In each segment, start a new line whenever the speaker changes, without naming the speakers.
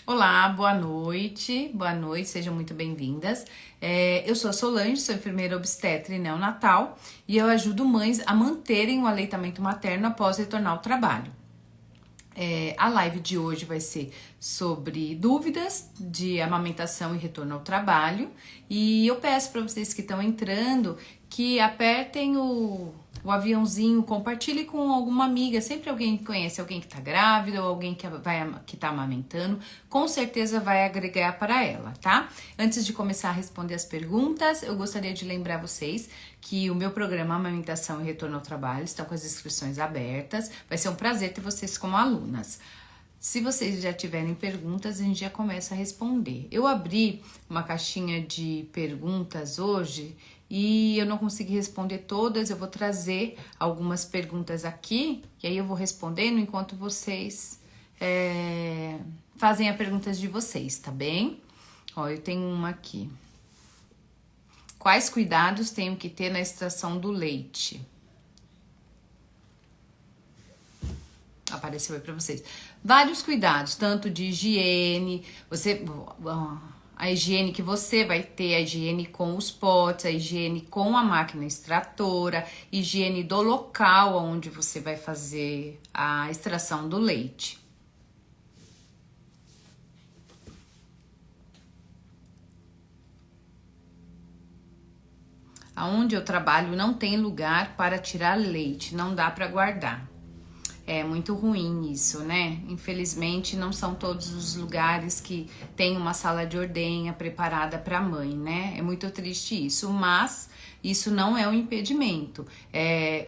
Olá, boa noite, sejam muito bem-vindas. Eu sou a Solange, sou enfermeira obstetra e neonatal e eu ajudo mães a manterem o aleitamento materno após retornar ao trabalho. A live de hoje vai ser sobre dúvidas de amamentação e retorno ao trabalho e eu peço para vocês que estão entrando que apertem o aviãozinho, compartilhe com alguma amiga, sempre alguém que conhece alguém que tá grávida ou alguém que tá amamentando, com certeza vai agregar para ela, tá? Antes de começar a responder as perguntas, eu gostaria de lembrar vocês que o meu programa Amamentação e Retorno ao Trabalho estão com as inscrições abertas, vai ser um prazer ter vocês como alunas. Se vocês já tiverem perguntas, a gente já começa a responder. Eu abri uma caixinha de perguntas hoje e eu não consegui responder todas, eu vou trazer algumas perguntas aqui, e aí eu vou respondendo enquanto vocês fazem as perguntas de vocês, tá bem? Ó, eu tenho uma aqui. Quais cuidados tenho que ter na extração do leite? Apareceu aí pra vocês. Vários cuidados, tanto de higiene, a higiene que você vai ter, a higiene com os potes, a higiene com a máquina extratora, higiene do local onde você vai fazer a extração do leite. Aonde eu trabalho não tem lugar para tirar leite, não dá para guardar. É muito ruim isso, né? Infelizmente, não são todos os lugares que tem uma sala de ordenha preparada para a mãe, né? É muito triste isso, mas isso não é um impedimento.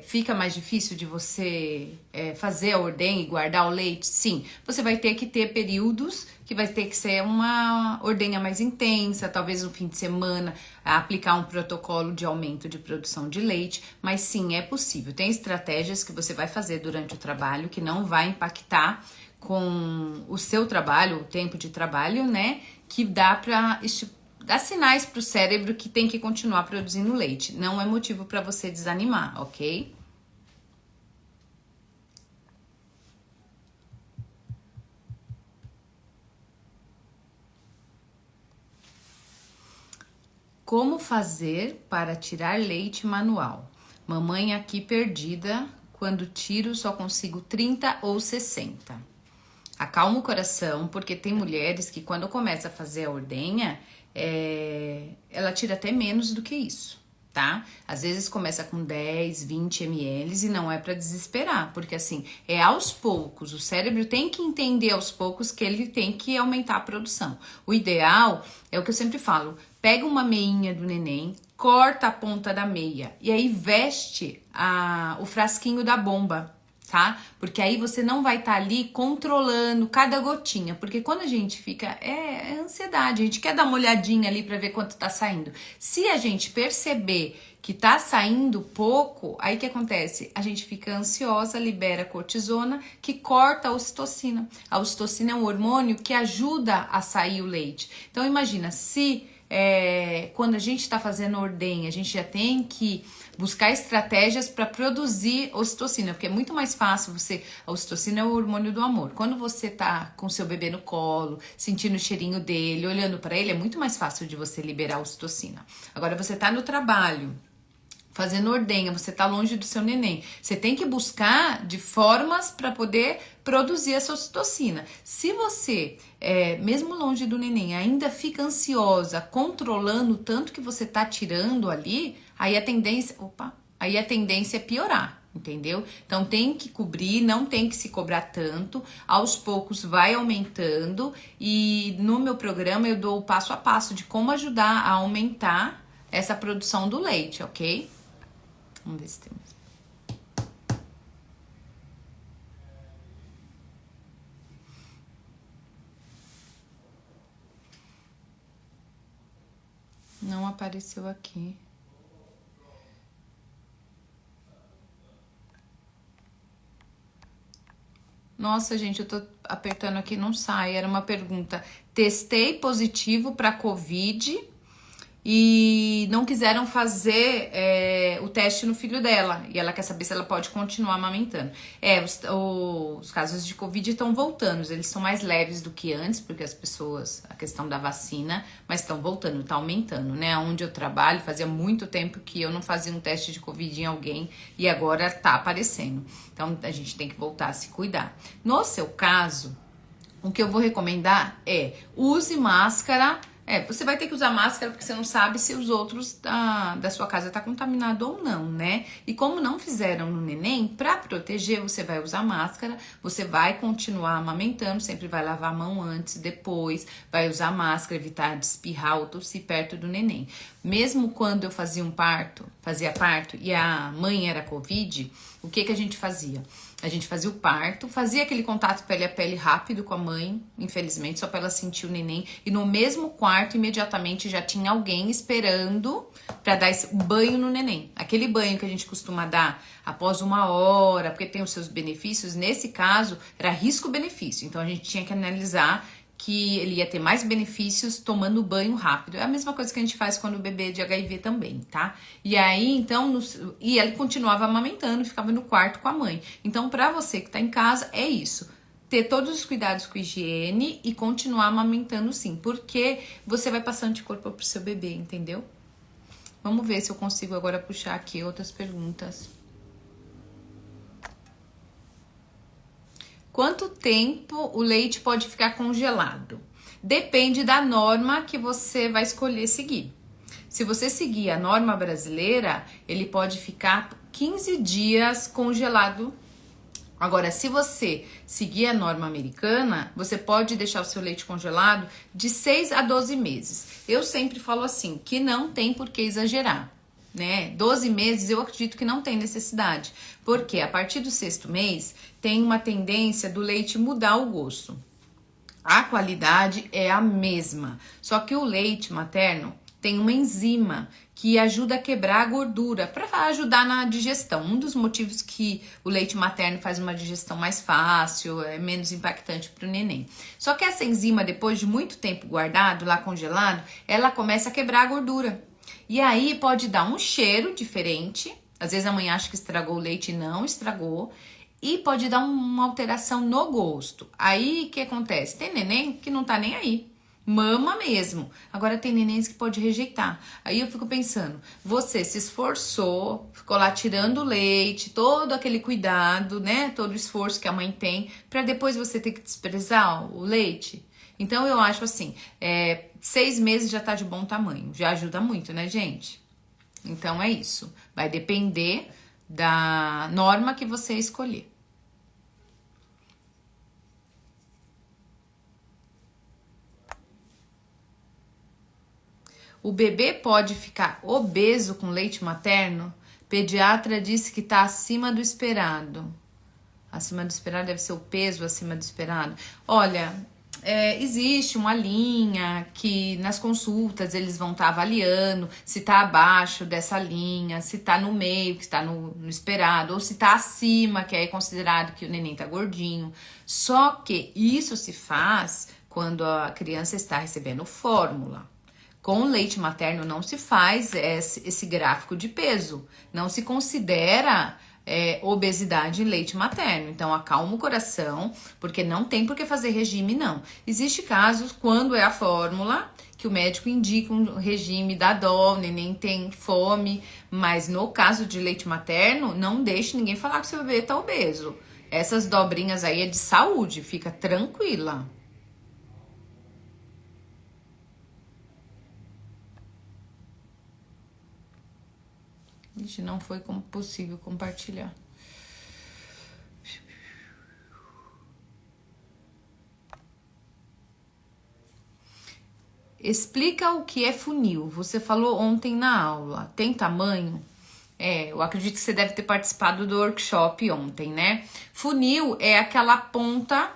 Fica mais difícil de você fazer a ordenha e guardar o leite? Sim, você vai ter que ter períodos que vai ter que ser uma ordenha mais intensa, talvez no fim de semana, aplicar um protocolo de aumento de produção de leite, mas sim, é possível. Tem estratégias que você vai fazer durante o trabalho que não vai impactar com o seu trabalho, o tempo de trabalho, né? Que dá para dar sinais para o cérebro que tem que continuar produzindo leite. Não é motivo para você desanimar, ok? Como fazer para tirar leite manual? Mamãe aqui perdida, quando tiro só consigo 30 ou 60. Acalma o coração, porque tem mulheres que quando começa a fazer a ordenha, ela tira até menos do que isso, tá? Às vezes começa com 10, 20 ml e não é para desesperar, porque assim, é aos poucos, o cérebro tem que entender aos poucos que ele tem que aumentar a produção. O ideal é o que eu sempre falo, pega uma meinha do neném, corta a ponta da meia e aí veste o frasquinho da bomba, tá? Porque aí você não vai estar ali controlando cada gotinha, porque quando a gente fica, é ansiedade, a gente quer dar uma olhadinha ali para ver quanto tá saindo. Se a gente perceber que tá saindo pouco, aí o que acontece? A gente fica ansiosa, libera cortisona, que corta a ocitocina. A ocitocina é um hormônio que ajuda a sair o leite. Então imagina, se quando a gente está fazendo ordenha, a gente já tem que buscar estratégias para produzir ocitocina, porque é muito mais fácil a ocitocina é o hormônio do amor. Quando você tá com seu bebê no colo, sentindo o cheirinho dele, olhando para ele, é muito mais fácil de você liberar a ocitocina. Agora você tá no trabalho, fazendo ordenha, você tá longe do seu neném. Você tem que buscar de formas para poder produzir essa ocitocina. Se você, mesmo longe do neném, ainda fica ansiosa, controlando o tanto que você tá tirando ali, aí a tendência é piorar, entendeu? Então tem que cobrir, não tem que se cobrar tanto, aos poucos vai aumentando e no meu programa eu dou o passo a passo de como ajudar a aumentar essa produção do leite, ok? Vamos ver se tem mais. Não apareceu aqui. Nossa, gente, eu tô apertando aqui, não sai. Era uma pergunta. Testei positivo para COVID e não quiseram fazer o teste no filho dela. E ela quer saber se ela pode continuar amamentando. Os casos de Covid estão voltando. Eles são mais leves do que antes, porque as pessoas, a questão da vacina, mas estão voltando, tá aumentando, né? Onde eu trabalho, fazia muito tempo que eu não fazia um teste de Covid em alguém e agora tá aparecendo. Então a gente tem que voltar a se cuidar. No seu caso, o que eu vou recomendar é use máscara. Você vai ter que usar máscara porque você não sabe se os outros da sua casa tá contaminado ou não, né? E como não fizeram no neném, pra proteger, você vai usar máscara, você vai continuar amamentando, sempre vai lavar a mão antes, depois, vai usar máscara, evitar de espirrar ou tossir perto do neném. Mesmo quando eu fazia parto e a mãe era Covid, o que a gente fazia? A gente fazia o parto, fazia aquele contato pele a pele rápido com a mãe, infelizmente, só para ela sentir o neném. E no mesmo quarto, imediatamente, já tinha alguém esperando para dar esse banho no neném. Aquele banho que a gente costuma dar após 1 hora, porque tem os seus benefícios. Nesse caso, era risco-benefício. Então, a gente tinha que analisar que ele ia ter mais benefícios tomando banho rápido. É a mesma coisa que a gente faz quando o bebê é de HIV também, tá? E aí, então, e ele continuava amamentando, ficava no quarto com a mãe. Então, pra você que tá em casa, é isso. Ter todos os cuidados com higiene e continuar amamentando sim, porque você vai passar anticorpo pro seu bebê, entendeu? Vamos ver se eu consigo agora puxar aqui outras perguntas. Quanto tempo o leite pode ficar congelado? Depende da norma que você vai escolher seguir. Se você seguir a norma brasileira, ele pode ficar 15 dias congelado. Agora, se você seguir a norma americana, você pode deixar o seu leite congelado de 6 a 12 meses. Eu sempre falo assim, que não tem por que exagerar. Né? 12 meses eu acredito que não tem necessidade, porque a partir do 6º mês tem uma tendência do leite mudar o gosto. A qualidade é a mesma, só que o leite materno tem uma enzima que ajuda a quebrar a gordura para ajudar na digestão. Um dos motivos que o leite materno faz uma digestão mais fácil, é menos impactante para o neném. Só que essa enzima, depois de muito tempo guardado, lá congelado, ela começa a quebrar a gordura. E aí pode dar um cheiro diferente, às vezes a mãe acha que estragou o leite e não estragou, e pode dar uma alteração no gosto. Aí o que acontece? Tem neném que não tá nem aí, mama mesmo. Agora tem nenéns que pode rejeitar. Aí eu fico pensando, você se esforçou, ficou lá tirando o leite, todo aquele cuidado, né? Todo o esforço que a mãe tem, pra depois você ter que desprezar o leite. Então eu acho assim, 6 meses já tá de bom tamanho, já ajuda muito, né, gente? Então é isso, vai depender da norma que você escolher. O bebê pode ficar obeso com leite materno? Pediatra disse que tá acima do esperado. Acima do esperado deve ser o peso acima do esperado. Olha, existe uma linha que nas consultas eles vão estar avaliando se tá abaixo dessa linha, se tá no meio, que está no esperado, ou se tá acima, que é considerado que o neném tá gordinho. Só que isso se faz quando a criança está recebendo fórmula. Com o leite materno não se faz esse gráfico de peso, não se considera obesidade em leite materno. Então acalma o coração, porque não tem por que fazer regime, não. Existe casos quando é a fórmula que o médico indica um regime, dá dó, o neném tem fome, mas no caso de leite materno, não deixe ninguém falar que seu bebê tá obeso. Essas dobrinhas aí é de saúde, fica tranquila. Gente, não foi como possível compartilhar. Explica o que é funil. Você falou ontem na aula. Tem tamanho? Eu acredito que você deve ter participado do workshop ontem, né? Funil é aquela ponta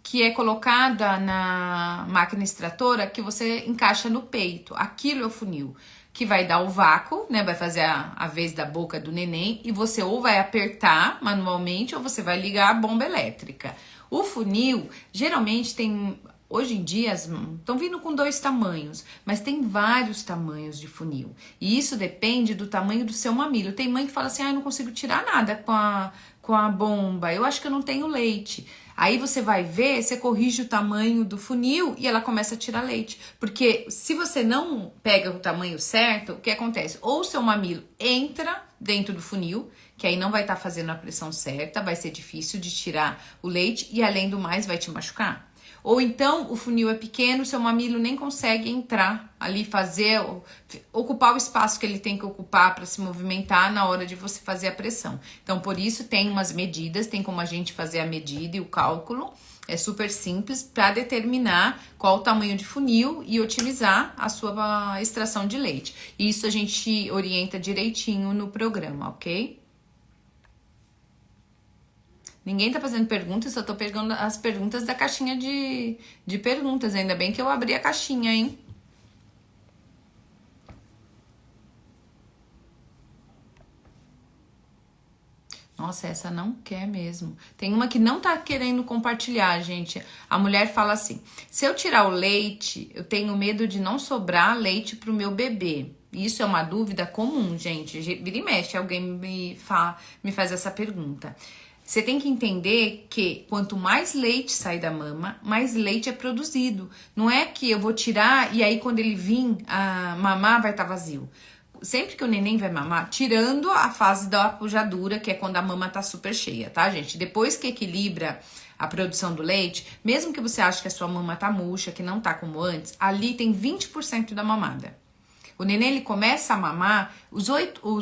que é colocada na máquina extratora que você encaixa no peito. Aquilo é o funil, que vai dar o vácuo, né? Vai fazer a vez da boca do neném e você ou vai apertar manualmente ou você vai ligar a bomba elétrica. O funil, geralmente tem Hoje em dia estão vindo com 2 tamanhos, mas tem vários tamanhos de funil. E isso depende do tamanho do seu mamilo. Tem mãe que fala assim, eu não consigo tirar nada com a bomba, eu acho que eu não tenho leite. Aí você vai ver, você corrige o tamanho do funil e ela começa a tirar leite. Porque se você não pega o tamanho certo, o que acontece? Ou o seu mamilo entra dentro do funil, que aí não vai estar fazendo a pressão certa, vai ser difícil de tirar o leite e além do mais vai te machucar. Ou então o funil é pequeno, seu mamilo nem consegue entrar ali, ocupar o espaço que ele tem que ocupar para se movimentar na hora de você fazer a pressão. Então, por isso tem umas medidas, tem como a gente fazer a medida e o cálculo. É super simples para determinar qual o tamanho de funil e otimizar a sua extração de leite. Isso a gente orienta direitinho no programa, ok? Ninguém tá fazendo perguntas, só tô pegando as perguntas da caixinha de perguntas. Ainda bem que eu abri a caixinha, hein? Nossa, essa não quer mesmo. Tem uma que não tá querendo compartilhar, gente. A mulher fala assim, se eu tirar o leite, eu tenho medo de não sobrar leite pro meu bebê. Isso é uma dúvida comum, gente. Vira e mexe, alguém me faz essa pergunta. Você tem que entender que quanto mais leite sai da mama, mais leite é produzido. Não é que eu vou tirar e aí quando ele vir a mamar vai estar vazio. Sempre que o neném vai mamar, tirando a fase da pujadura, que é quando a mama tá super cheia, tá, gente? Depois que equilibra a produção do leite, mesmo que você ache que a sua mama tá murcha, que não tá como antes, ali tem 20% da mamada. O neném ele começa a mamar, os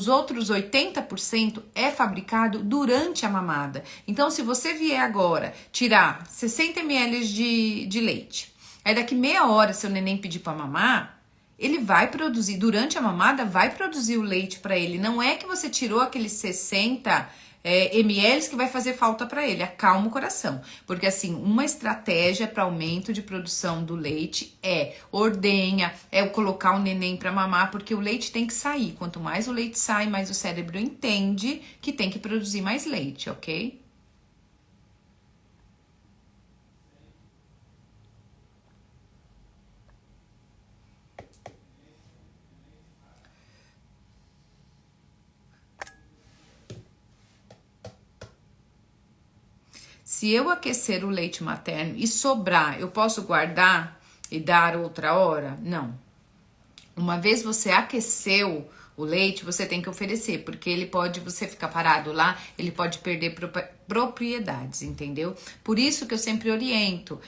outros 80% é fabricado durante a mamada. Então, se você vier agora tirar 60 ml de leite, aí daqui meia hora seu neném pedir para mamar, ele vai produzir, durante a mamada, vai produzir o leite para ele. Não é que você tirou aqueles 60 ml que vai fazer falta para ele. Acalma o coração. Porque assim, uma estratégia para aumento de produção do leite é ordenha, é colocar o neném para mamar, porque o leite tem que sair. Quanto mais o leite sai, mais o cérebro entende que tem que produzir mais leite, ok? Se eu aquecer o leite materno e sobrar, eu posso guardar e dar outra hora? Não. Uma vez você aqueceu o leite, você tem que oferecer, porque ele pode, você ficar parado lá, ele pode perder propriedades, entendeu? Por isso que eu sempre oriento,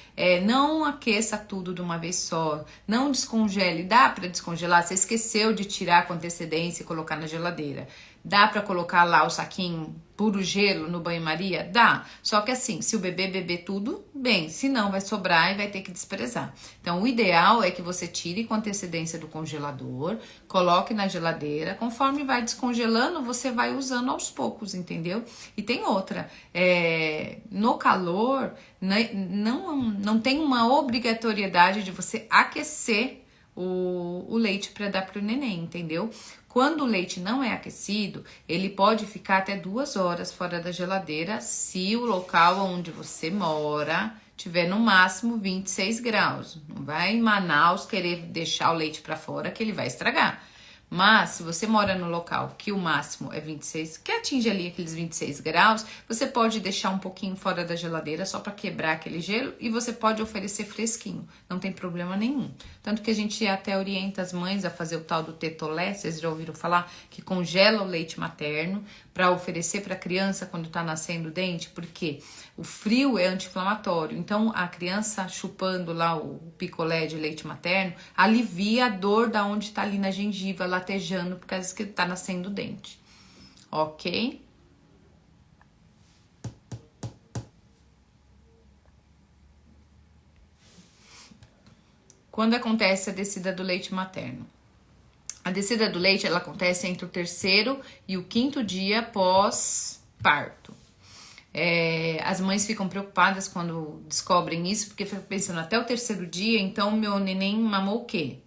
não aqueça tudo de uma vez só, não descongele, dá para descongelar, você esqueceu de tirar com antecedência e colocar na geladeira. Dá para colocar lá o saquinho puro gelo no banho-maria? Dá. Só que assim, se o bebê beber tudo, bem, se não vai sobrar e vai ter que desprezar. Então, o ideal é que você tire com antecedência do congelador, coloque na geladeira, conforme vai descongelando, você vai usando aos poucos, entendeu? E tem outra, no calor, não tem uma obrigatoriedade de você aquecer o leite para dar para o neném, entendeu? Quando o leite não é aquecido, ele pode ficar até 2 horas fora da geladeira se o local onde você mora tiver no máximo 26 graus. Não vai em Manaus querer deixar o leite para fora que ele vai estragar. Mas se você mora no local que o máximo é 26, que atinge ali aqueles 26 graus, você pode deixar um pouquinho fora da geladeira só para quebrar aquele gelo e você pode oferecer fresquinho, não tem problema nenhum. Tanto que a gente até orienta as mães a fazer o tal do tetolé, vocês já ouviram falar, que congela o leite materno para oferecer para a criança quando está nascendo o dente, porque o frio é anti-inflamatório, então a criança chupando lá o picolé de leite materno alivia a dor da onde está ali na gengiva, latejando, por causa que está nascendo o dente, ok? Quando acontece a descida do leite materno? A descida do leite, ela acontece entre o 3º e o 5º dia pós-parto. As mães ficam preocupadas quando descobrem isso, porque ficam pensando até o 3º dia, então meu neném mamou o quê?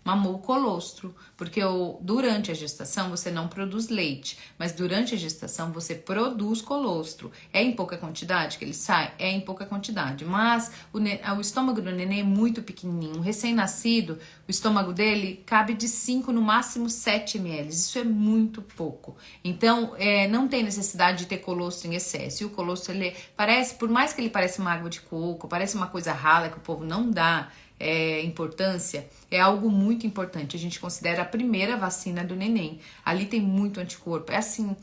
mamou o colostro, porque durante a gestação você não produz leite, mas durante a gestação você produz colostro. É em pouca quantidade que ele sai? É em pouca quantidade, mas o estômago do neném é muito pequenininho. Um recém-nascido, o estômago dele cabe de 5, no máximo 7 ml. Isso é muito pouco. Então, não tem necessidade de ter colostro em excesso. E o colostro, ele parece, por mais que ele pareça uma água de coco, parece uma coisa rala que o povo não dá importância, é algo muito importante. A gente considera a primeira vacina do neném. Ali tem muito anticorpo. É assim,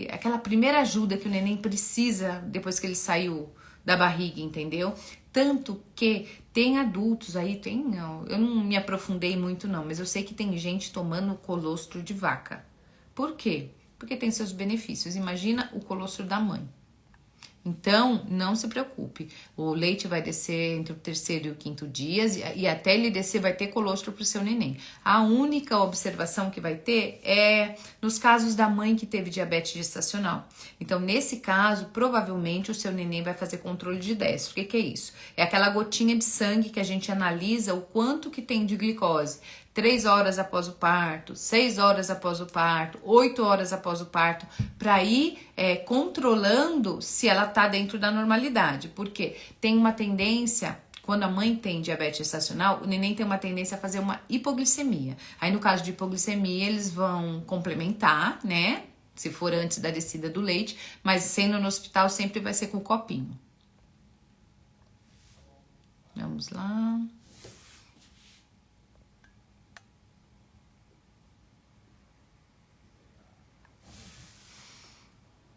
aquela primeira ajuda que o neném precisa depois que ele saiu da barriga, entendeu? Tanto que tem adultos aí, eu não me aprofundei muito não, mas eu sei que tem gente tomando colostro de vaca. Por quê? Porque tem seus benefícios. Imagina o colostro da mãe. Então, não se preocupe. O leite vai descer entre o terceiro e o quinto dias e até ele descer vai ter colostro para o seu neném. A única observação que vai ter é nos casos da mãe que teve diabetes gestacional. Então, nesse caso, provavelmente o seu neném vai fazer controle de destro. O que é isso? É aquela gotinha de sangue que a gente analisa o quanto que tem de glicose. 3 horas após o parto, 6 horas após o parto, 8 horas após o parto, para ir controlando se ela está dentro da normalidade. Porque tem uma tendência, quando a mãe tem diabetes gestacional, o neném tem uma tendência a fazer uma hipoglicemia. Aí no caso de hipoglicemia, eles vão complementar, né? Se for antes da descida do leite, mas sendo no hospital sempre vai ser com o copinho. Vamos lá.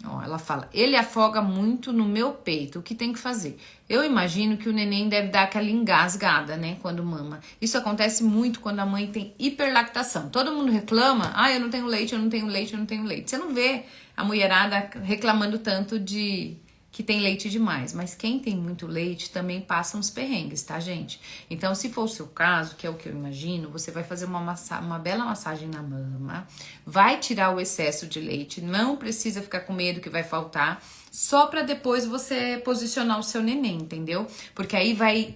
Ó, ela fala, ele afoga muito no meu peito, o que tem que fazer? Eu imagino que o neném deve dar aquela engasgada, né, quando mama. Isso acontece muito quando a mãe tem hiperlactação. Todo mundo reclama, eu não tenho leite, eu não tenho leite, eu não tenho leite. Você não vê a mulherada reclamando tanto de que tem leite demais, mas quem tem muito leite também passa uns perrengues, tá, gente? Então, se for o seu caso, que é o que eu imagino, você vai fazer uma bela massagem na mama, vai tirar o excesso de leite, não precisa ficar com medo que vai faltar, só para depois você posicionar o seu neném, entendeu? Porque aí vai,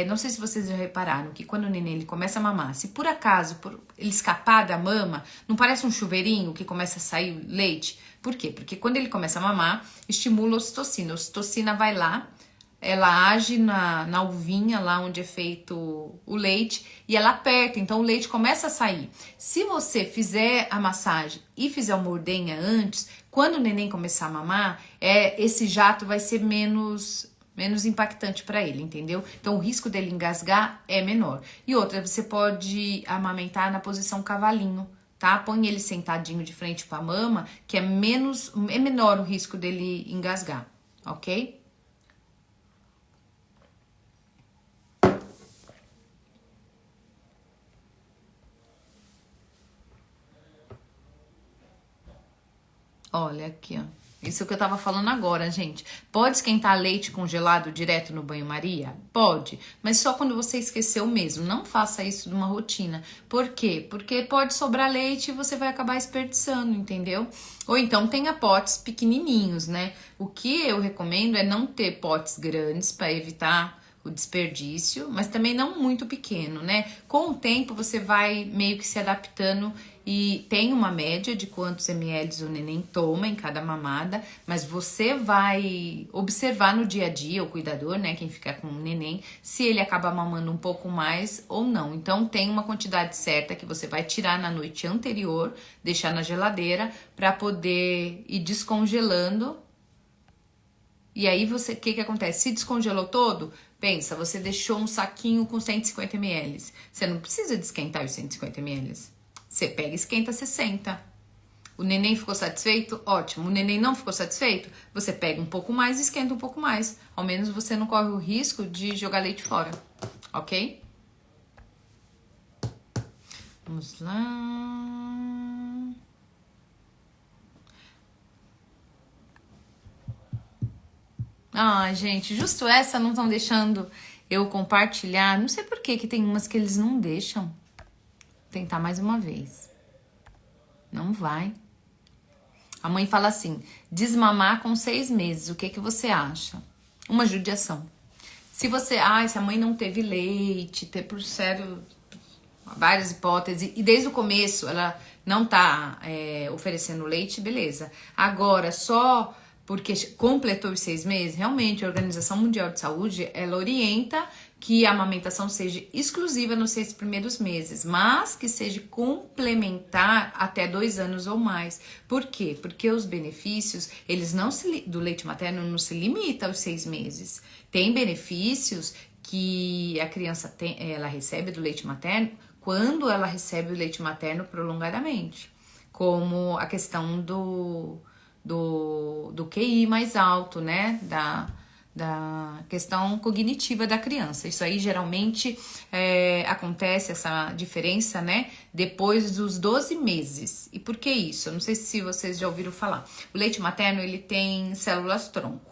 não sei se vocês já repararam, que quando o neném ele começa a mamar, se por acaso ele escapar da mama, não parece um chuveirinho que começa a sair leite? Por quê? Porque quando ele começa a mamar, estimula a ocitocina. A ocitocina vai lá, ela age na uvinha, lá onde é feito o leite, e ela aperta, então o leite começa a sair. Se você fizer a massagem e fizer uma ordenha antes, quando o neném começar a mamar, esse jato vai ser menos impactante para ele, entendeu? Então o risco dele engasgar é menor. E outra, você pode amamentar na posição cavalinho, tá? Põe ele sentadinho de frente para a mama, que é menor o risco dele engasgar, ok? Olha aqui, ó. Isso que eu tava falando agora, gente. Pode esquentar leite congelado direto no banho-maria? Pode, mas só quando você esqueceu mesmo. Não faça isso numa rotina. Por quê? Porque pode sobrar leite e você vai acabar desperdiçando, entendeu? Ou então tenha potes pequenininhos, né? O que eu recomendo é não ter potes grandes para evitar o desperdício, mas também não muito pequeno, né? Com o tempo você vai meio que se adaptando e tem uma média de quantos ml o neném toma em cada mamada, mas você vai observar no dia a dia, o cuidador, né, quem fica com o neném, se ele acaba mamando um pouco mais ou não. Então tem uma quantidade certa que você vai tirar na noite anterior, deixar na geladeira para poder ir descongelando. E aí o que acontece? Se descongelou todo, pensa, você deixou um saquinho com 150 ml. Você não precisa de esquentar os 150 ml. Você pega e esquenta 60. O neném ficou satisfeito? Ótimo. O neném não ficou satisfeito? Você pega um pouco mais e esquenta um pouco mais. Ao menos você não corre o risco de jogar leite fora. Ok? Vamos lá. Gente, justo essa não estão deixando eu compartilhar. Não sei por que tem umas que eles não deixam. Vou tentar mais uma vez. Não vai. A mãe fala assim, desmamar com 6 meses, o que você acha? Uma judiação. Se a mãe não teve leite, por sério, várias hipóteses, e desde o começo ela não tá oferecendo leite, beleza. Agora, só porque completou os 6 meses, realmente a Organização Mundial de Saúde, ela orienta que a amamentação seja exclusiva nos 6 primeiros meses, mas que seja complementar até 2 anos ou mais. Por quê? Porque os benefícios, eles não do leite materno não se limita aos 6 meses. Tem benefícios que a criança ela recebe do leite materno quando ela recebe o leite materno prolongadamente, como a questão do QI mais alto, né? Da questão cognitiva da criança. Isso aí geralmente acontece, essa diferença, né? Depois dos 12 meses. E por que isso? Eu não sei se vocês já ouviram falar. O leite materno, ele tem células tronco.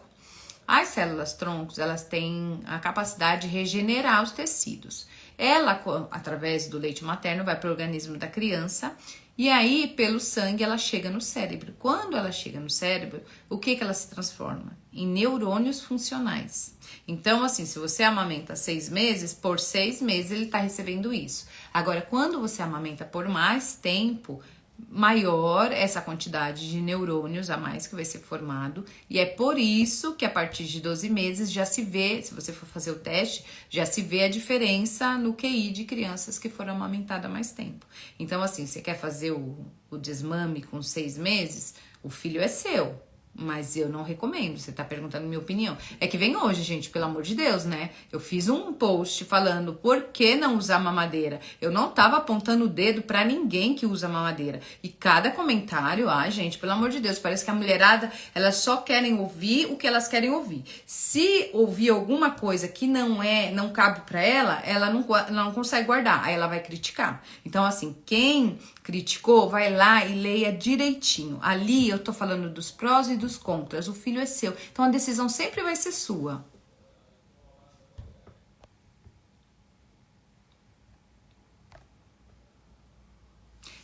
As células troncos, elas têm a capacidade de regenerar os tecidos. Ela, através do leite materno, vai para o organismo da criança e aí, pelo sangue, ela chega no cérebro. Quando ela chega no cérebro, o que ela se transforma? Em neurônios funcionais. Então, assim, se você amamenta 6 meses, por 6 meses ele está recebendo isso. Agora, quando você amamenta por mais tempo, maior essa quantidade de neurônios a mais que vai ser formado, e é por isso que a partir de 12 meses já se vê, se você for fazer o teste, já se vê a diferença no QI de crianças que foram amamentadas há mais tempo. Então, assim, você quer fazer o desmame com 6 meses, o filho é seu. Mas eu não recomendo, você tá perguntando minha opinião. É que vem hoje, gente, pelo amor de Deus, né? Eu fiz um post falando por que não usar mamadeira. Eu não tava apontando o dedo pra ninguém que usa mamadeira. E cada comentário, gente, pelo amor de Deus, parece que a mulherada, elas só querem ouvir o que elas querem ouvir. Se ouvir alguma coisa que não cabe pra ela, ela não consegue guardar, aí ela vai criticar. Então, assim, quem criticou, vai lá e leia direitinho. Ali eu tô falando dos prós e dos contras. O filho é seu. Então a decisão sempre vai ser sua.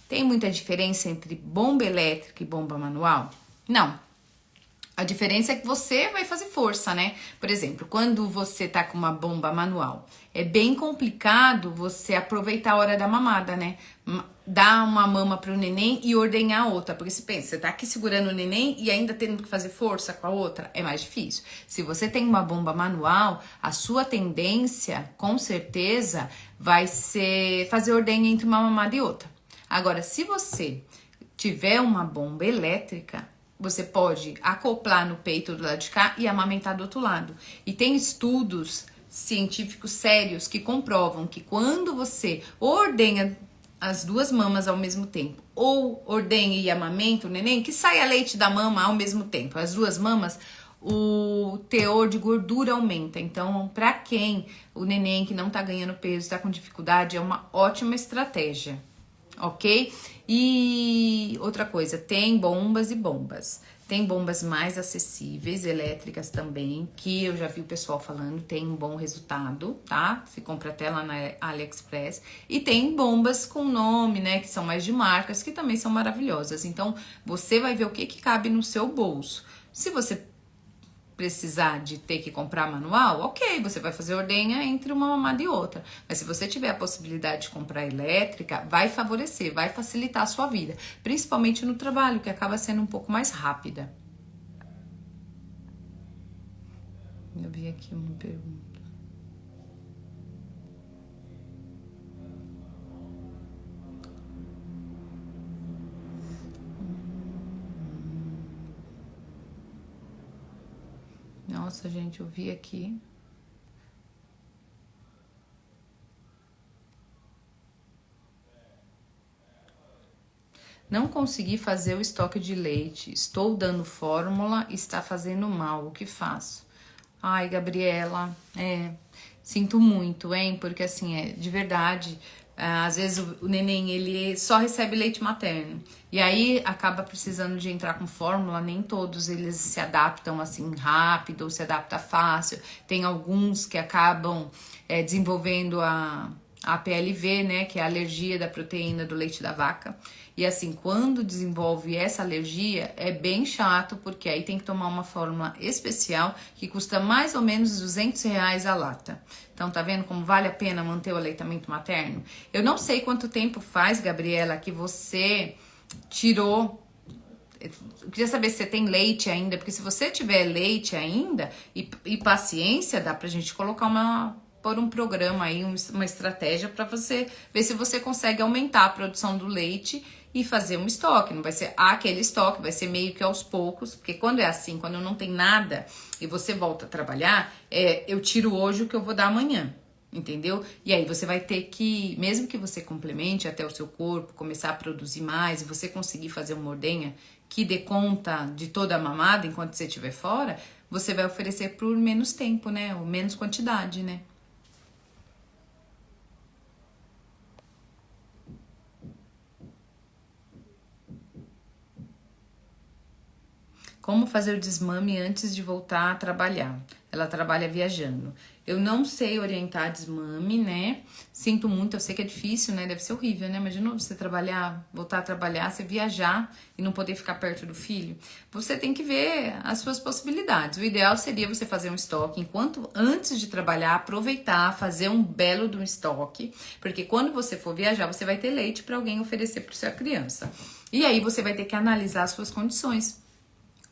Tem muita diferença entre bomba elétrica e bomba manual? Não. A diferença é que você vai fazer força, né? Por exemplo, quando você tá com uma bomba manual, é bem complicado você aproveitar a hora da mamada, né? Dar uma mama pro neném e ordenhar a outra. Porque se pensa, você tá aqui segurando o neném e ainda tendo que fazer força com a outra, é mais difícil. Se você tem uma bomba manual, a sua tendência, com certeza, vai ser fazer ordenha entre uma mamada e outra. Agora, se você tiver uma bomba elétrica, você pode acoplar no peito do lado de cá e amamentar do outro lado. E tem estudos científicos sérios que comprovam que quando você ordenha as duas mamas ao mesmo tempo, ou ordenha e amamenta o neném, que saia leite da mama ao mesmo tempo, as duas mamas, o teor de gordura aumenta. Então, para quem o neném que não tá ganhando peso, tá com dificuldade, é uma ótima estratégia. Ok? E outra coisa, tem bombas e bombas. Tem bombas mais acessíveis, elétricas também, que eu já vi o pessoal falando, tem um bom resultado, tá? Se compra até lá na AliExpress. E tem bombas com nome, né, que são mais de marcas, que também são maravilhosas. Então, você vai ver o que cabe no seu bolso. Se você precisar de ter que comprar manual, ok, você vai fazer ordenha entre uma mamada e outra. Mas se você tiver a possibilidade de comprar elétrica, vai favorecer, vai facilitar a sua vida. Principalmente no trabalho, que acaba sendo um pouco mais rápida. Eu vi aqui uma pergunta. Nossa, gente, eu vi aqui. Não consegui fazer o estoque de leite. Estou dando fórmula e está fazendo mal. O que faço? Ai, Gabriela, sinto muito, hein? Porque assim, de verdade, às vezes o neném, ele só recebe leite materno. E aí acaba precisando de entrar com fórmula, nem todos eles se adaptam assim rápido ou se adapta fácil. Tem alguns que acabam desenvolvendo a PLV, né, que é a alergia da proteína do leite da vaca. E assim, quando desenvolve essa alergia, é bem chato, porque aí tem que tomar uma fórmula especial que custa mais ou menos R$ 200 a lata. Então, tá vendo como vale a pena manter o aleitamento materno? Eu não sei quanto tempo faz, Gabriela, que você tirou. Eu queria saber se você tem leite ainda, porque se você tiver leite ainda e paciência, dá pra gente colocar por um programa aí, uma estratégia para você ver se você consegue aumentar a produção do leite e fazer um estoque. Não vai ser aquele estoque, vai ser meio que aos poucos, porque quando é assim, quando não tem nada e você volta a trabalhar, eu tiro hoje o que eu vou dar amanhã. Entendeu? E aí você vai ter que, mesmo que você complemente até o seu corpo, começar a produzir mais e você conseguir fazer uma ordenha que dê conta de toda a mamada enquanto você estiver fora, você vai oferecer por menos tempo, né? Ou menos quantidade, né? Como fazer o desmame antes de voltar a trabalhar? Ela trabalha viajando. Eu não sei orientar desmame, né? Sinto muito, eu sei que é difícil, né? Deve ser horrível, né? Imagina você trabalhar, voltar a trabalhar, você viajar e não poder ficar perto do filho. Você tem que ver as suas possibilidades. O ideal seria você fazer um estoque enquanto antes de trabalhar, aproveitar, fazer um belo de um estoque, porque quando você for viajar, você vai ter leite para alguém oferecer para sua criança. E aí você vai ter que analisar as suas condições.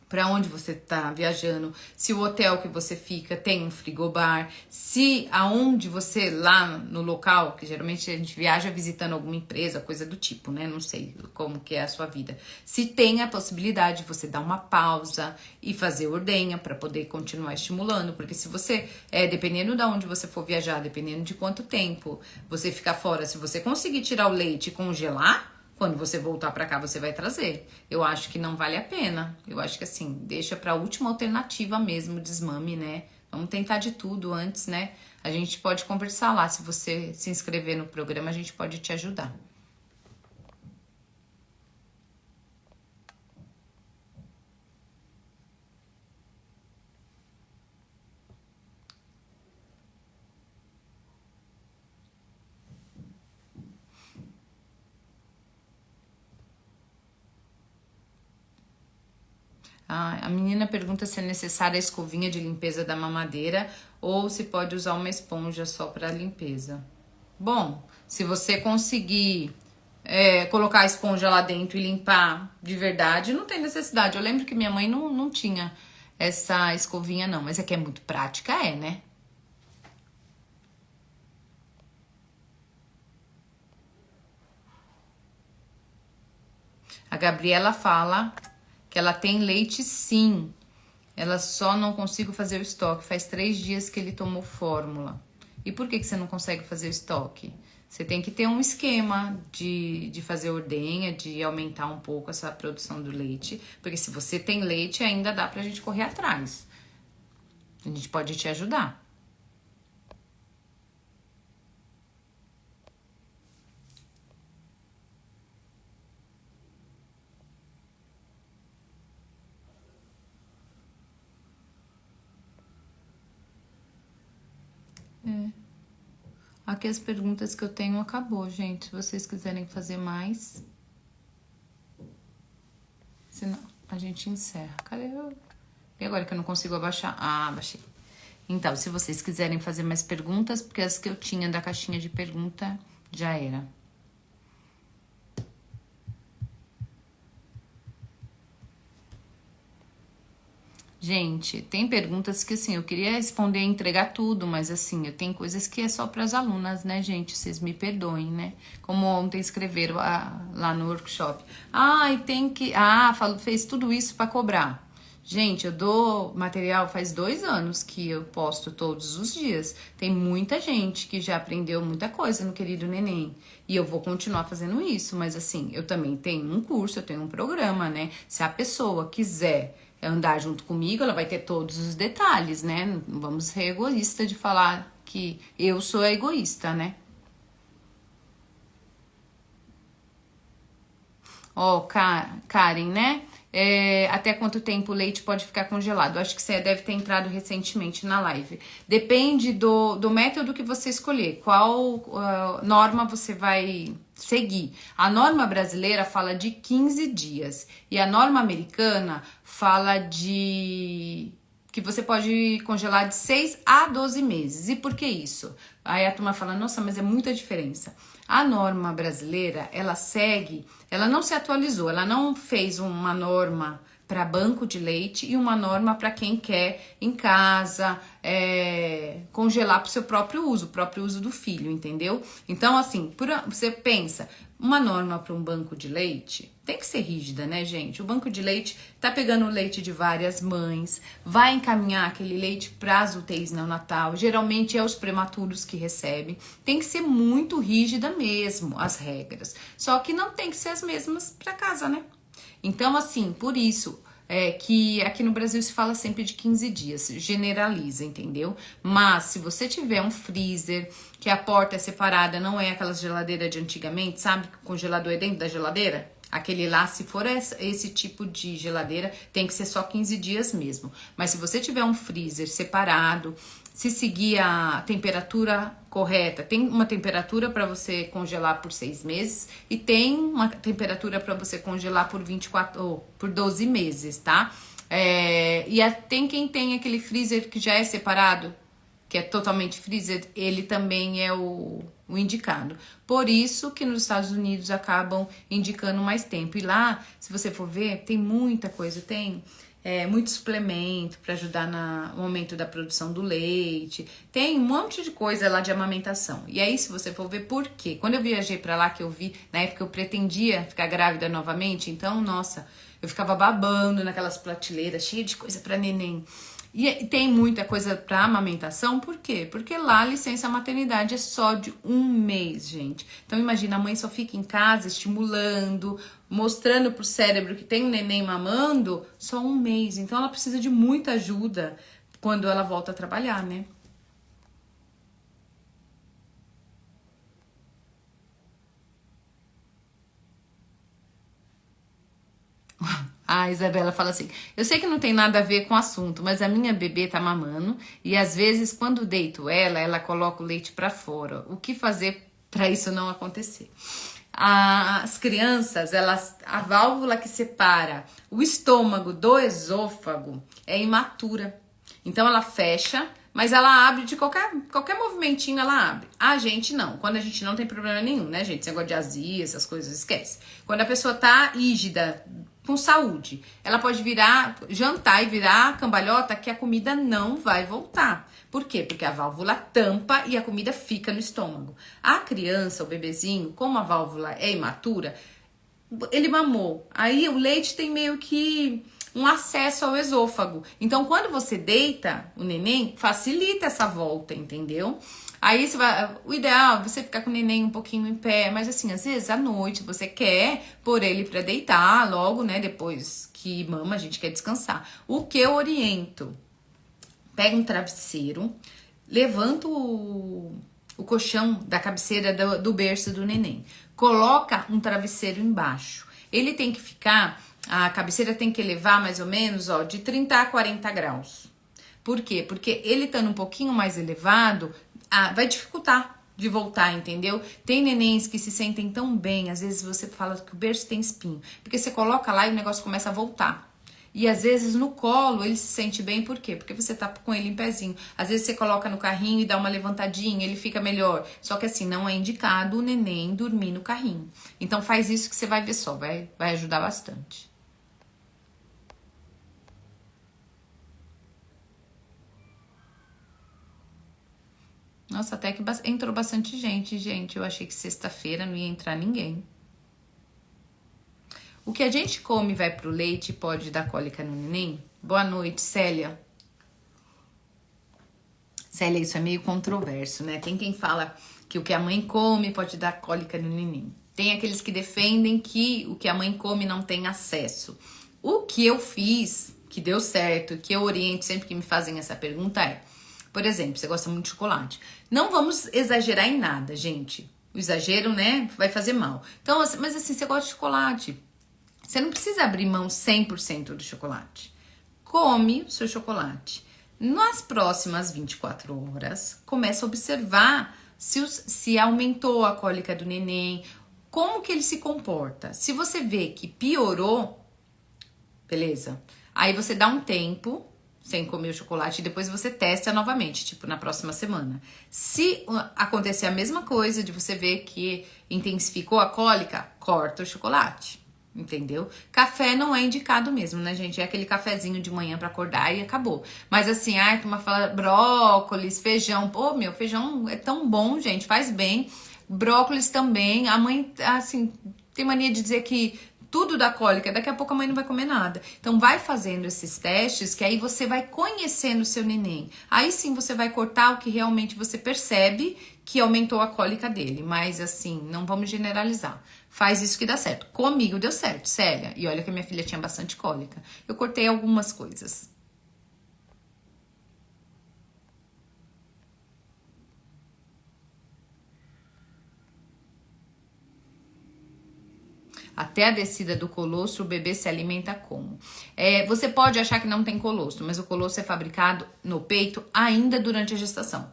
Para onde você está viajando, se o hotel que você fica tem um frigobar, se aonde você, lá no local, que geralmente a gente viaja visitando alguma empresa, coisa do tipo, né? Não sei como que é a sua vida. Se tem a possibilidade de você dar uma pausa e fazer ordenha para poder continuar estimulando, porque se você, dependendo de onde você for viajar, dependendo de quanto tempo você ficar fora, se você conseguir tirar o leite e congelar, quando você voltar pra cá, você vai trazer. Eu acho que não vale a pena. Eu acho que assim, deixa pra última alternativa mesmo, desmame, né? Vamos tentar de tudo antes, né? A gente pode conversar lá. Se você se inscrever no programa, a gente pode te ajudar. A menina pergunta se é necessária a escovinha de limpeza da mamadeira ou se pode usar uma esponja só para limpeza. Bom, se você conseguir colocar a esponja lá dentro e limpar de verdade, não tem necessidade. Eu lembro que minha mãe não tinha essa escovinha não, mas é que é muito prática, né? A Gabriela fala que ela tem leite sim. Ela só não consigo fazer o estoque. Faz 3 dias que ele tomou fórmula. E por que você não consegue fazer o estoque? Você tem que ter um esquema de fazer ordenha, de aumentar um pouco essa produção do leite. Porque se você tem leite, ainda dá pra gente correr atrás. A gente pode te ajudar. Aqui as perguntas que eu tenho acabou, gente. Se vocês quiserem fazer mais, senão a gente encerra. Cadê eu? E agora que eu não consigo abaixar? Ah, abaixei. Então, se vocês quiserem fazer mais perguntas, porque as que eu tinha da caixinha de pergunta já era. Gente, tem perguntas que assim, eu queria responder e entregar tudo, mas assim, eu tenho coisas que é só para as alunas, né, gente? Vocês me perdoem, né? Como ontem escreveram lá no workshop. E tem que. Fez tudo isso para cobrar. Gente, eu dou material faz 2 anos que eu posto todos os dias. Tem muita gente que já aprendeu muita coisa no Querido Neném. E eu vou continuar fazendo isso, mas assim, eu também tenho um curso, eu tenho um programa, né? Se a pessoa quiser andar junto comigo, ela vai ter todos os detalhes, né? Não vamos ser egoísta de falar que eu sou egoísta, né? Karen, né? até quanto tempo o leite pode ficar congelado. Acho que você deve ter entrado recentemente na live. Depende do método que você escolher, qual norma você vai seguir. A norma brasileira fala de 15 dias e a norma americana fala de que você pode congelar de 6 a 12 meses. E por que isso? Aí a turma fala, nossa, mas é muita diferença. A norma brasileira, ela não se atualizou, ela não fez uma norma para banco de leite e uma norma para quem quer em casa congelar para o seu próprio uso do filho, entendeu? Então, assim, você pensa, uma norma para um banco de leite tem que ser rígida, né, gente? O banco de leite tá pegando o leite de várias mães, vai encaminhar aquele leite para as UTIs neonatal, geralmente é os prematuros que recebem. Tem que ser muito rígida mesmo as regras, só que não tem que ser as mesmas para casa, né? Então, assim, por isso que aqui no Brasil se fala sempre de 15 dias, generaliza, entendeu? Mas se você tiver um freezer, que a porta é separada, não é aquelas geladeiras de antigamente, sabe? Que o congelador é dentro da geladeira? Aquele lá, se for esse tipo de geladeira, tem que ser só 15 dias mesmo. Mas se você tiver um freezer separado, se seguir a temperatura correta, tem uma temperatura para você congelar por 6 meses e tem uma temperatura para você congelar por 24 ou por 12 meses, tá? Tem quem tem aquele freezer que já é separado, que é totalmente freezer, ele também é o indicado. Por isso que nos Estados Unidos acabam indicando mais tempo. E lá, se você for ver, tem muita coisa, tem muito suplemento para ajudar no aumento da produção do leite, tem um monte de coisa lá de amamentação. E aí, se você for ver por quê? Quando eu viajei para lá, que eu vi, na época eu pretendia ficar grávida novamente, então, nossa, eu ficava babando naquelas prateleiras cheias de coisa para neném. E tem muita coisa para amamentação, por quê? Porque lá a licença maternidade é só de 1 mês, gente. Então imagina, a mãe só fica em casa estimulando, mostrando pro cérebro que tem um neném mamando só 1 mês. Então ela precisa de muita ajuda quando ela volta a trabalhar, né? A Isabela fala assim, eu sei que não tem nada a ver com o assunto, mas a minha bebê tá mamando e às vezes quando deito ela coloca o leite pra fora. O que fazer pra isso não acontecer? As crianças, a válvula que separa o estômago do esôfago é imatura. Então ela fecha, mas ela abre de qualquer movimentinho, ela abre. A gente não. Quando a gente não tem problema nenhum, né, gente? Esse negócio de azia, essas coisas, esquece. Quando a pessoa tá rígida, com saúde, ela pode jantar e virar cambalhota que a comida não vai voltar. Por quê? Porque a válvula tampa e a comida fica no estômago. A criança, o bebezinho, como a válvula é imatura, ele mamou. Aí o leite tem meio que um acesso ao esôfago. Então, quando você deita o neném, facilita essa volta, entendeu? Aí o ideal é você ficar com o neném um pouquinho em pé, mas assim, às vezes à noite você quer pôr ele pra deitar logo, né? Depois que mama, a gente quer descansar. O que eu oriento? Pega um travesseiro, levanta o colchão da cabeceira do berço do neném. Coloca um travesseiro embaixo. Ele tem que ficar, a cabeceira tem que elevar mais ou menos, de 30 a 40 graus. Por quê? Porque ele estando um pouquinho mais elevado, vai dificultar de voltar, entendeu? Tem nenéns que se sentem tão bem, às vezes você fala que o berço tem espinho, porque você coloca lá e o negócio começa a voltar. E às vezes no colo ele se sente bem, por quê? Porque você tá com ele em pezinho. Às vezes você coloca no carrinho e dá uma levantadinha, ele fica melhor. Só que assim, não é indicado o neném dormir no carrinho. Então faz isso que você vai ver só, vai ajudar bastante. Nossa, até que entrou bastante gente. Eu achei que sexta-feira não ia entrar ninguém. O que a gente come vai pro leite e pode dar cólica no neném? Boa noite, Célia. Célia, isso é meio controverso, né? Tem quem fala que o que a mãe come pode dar cólica no neném. Tem aqueles que defendem que o que a mãe come não tem acesso. O que eu fiz, que deu certo, que eu oriento sempre que me fazem essa pergunta por exemplo, você gosta muito de chocolate. Não vamos exagerar em nada, gente. O exagero, né, vai fazer mal. Então, mas assim, você gosta de chocolate. Você não precisa abrir mão 100% do chocolate. Come o seu chocolate. Nas próximas 24 horas, começa a observar se aumentou a cólica do neném, como que ele se comporta. Se você vê que piorou, beleza. Aí você dá um tempo sem comer o chocolate e depois você testa novamente, tipo na próxima semana. Se acontecer a mesma coisa de você ver que intensificou a cólica, corta o chocolate. Entendeu? Café não é indicado mesmo, né, gente? É aquele cafezinho de manhã pra acordar e acabou. Mas assim, turma fala brócolis, feijão. Pô, meu, feijão é tão bom, gente, faz bem. Brócolis também. A mãe, assim, tem mania de dizer que tudo dá cólica, daqui a pouco a mãe não vai comer nada. Então vai fazendo esses testes, que aí você vai conhecendo o seu neném. Aí sim você vai cortar o que realmente você percebe que aumentou a cólica dele. Mas assim, não vamos generalizar. Faz isso que dá certo. Comigo deu certo, Célia. E olha que a minha filha tinha bastante cólica. Eu cortei algumas coisas. Até a descida do colostro, o bebê se alimenta como? Você pode achar que não tem colostro, mas o colostro é fabricado no peito ainda durante a gestação.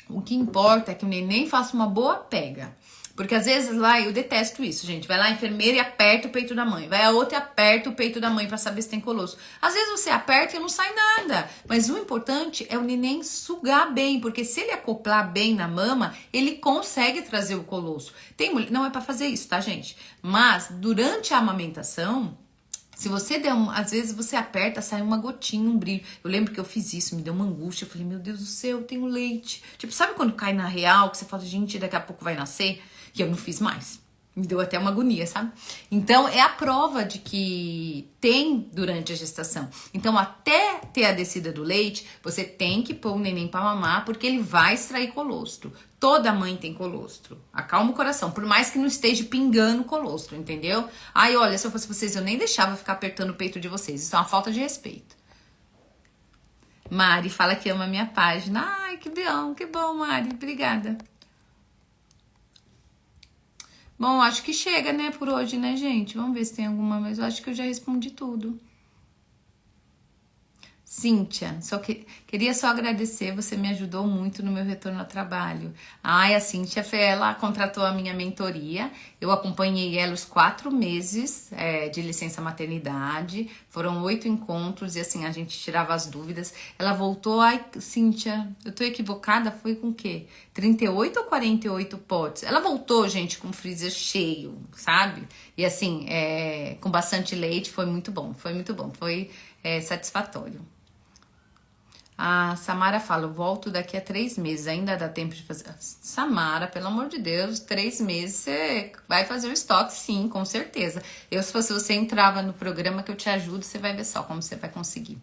O que importa é que o neném faça uma boa pega. Porque às vezes lá, eu detesto isso, gente. Vai lá a enfermeira e aperta o peito da mãe. Vai a outra e aperta o peito da mãe pra saber se tem colostro. Às vezes você aperta e não sai nada. Mas o importante é o neném sugar bem. Porque se ele acoplar bem na mama, ele consegue trazer o colostro. Não é pra fazer isso, tá, gente? Mas durante a amamentação, se você der às vezes você aperta, sai uma gotinha, um brilho. Eu lembro que eu fiz isso, me deu uma angústia. Eu falei, meu Deus do céu, eu tenho leite. Tipo, sabe quando cai na real, que você fala, gente, daqui a pouco vai nascer? E eu não fiz mais. Me deu até uma agonia, sabe? Então, é a prova de que tem durante a gestação. Então, até ter a descida do leite, você tem que pôr o neném pra mamar, porque ele vai extrair colostro. Toda mãe tem colostro. Acalma o coração, por mais que não esteja pingando colostro, entendeu? Ai, olha, se eu fosse vocês, eu nem deixava ficar apertando o peito de vocês. Isso é uma falta de respeito. Mari fala que ama a minha página. Ai, que bom, Mari. Obrigada. Bom, acho que chega, né, por hoje, né, gente? Vamos ver se tem alguma, mas eu acho que eu já respondi tudo. Cíntia, queria só agradecer, você me ajudou muito no meu retorno ao trabalho. A Cíntia, ela contratou a minha mentoria, eu acompanhei ela os 4 meses de licença maternidade, foram 8 encontros e assim, a gente tirava as dúvidas. Ela voltou, Cíntia, eu tô equivocada, foi com o quê? 38 ou 48 potes? Ela voltou, gente, com o freezer cheio, sabe? E assim, com bastante leite, foi muito bom, foi satisfatório. A Samara fala, eu volto daqui a 3 meses, ainda dá tempo de fazer... Samara, pelo amor de Deus, 3 meses você vai fazer o estoque, sim, com certeza. Se fosse você, entrava no programa que eu te ajudo, você vai ver só como você vai conseguir.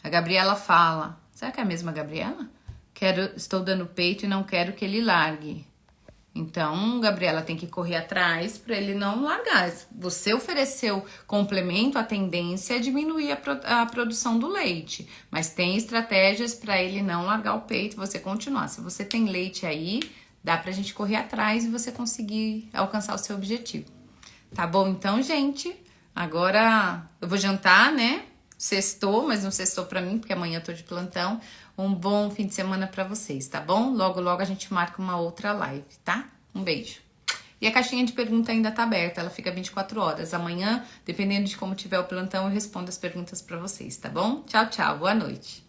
A Gabriela fala, será que é a mesma Gabriela? Estou dando peito e não quero que ele largue. Então, Gabriela, tem que correr atrás para ele não largar. Você ofereceu complemento, a tendência é diminuir a produção do leite. Mas tem estratégias para ele não largar o peito, você continuar. Se você tem leite aí, dá pra gente correr atrás e você conseguir alcançar o seu objetivo. Tá bom então, gente? Agora eu vou jantar, né? Sextou, mas não sextou pra mim, porque amanhã eu tô de plantão. Um bom fim de semana pra vocês, tá bom? Logo, logo a gente marca uma outra live, tá? Um beijo. E a caixinha de pergunta ainda tá aberta, ela fica 24 horas. Amanhã, dependendo de como tiver o plantão, eu respondo as perguntas pra vocês, tá bom? Tchau, tchau. Boa noite.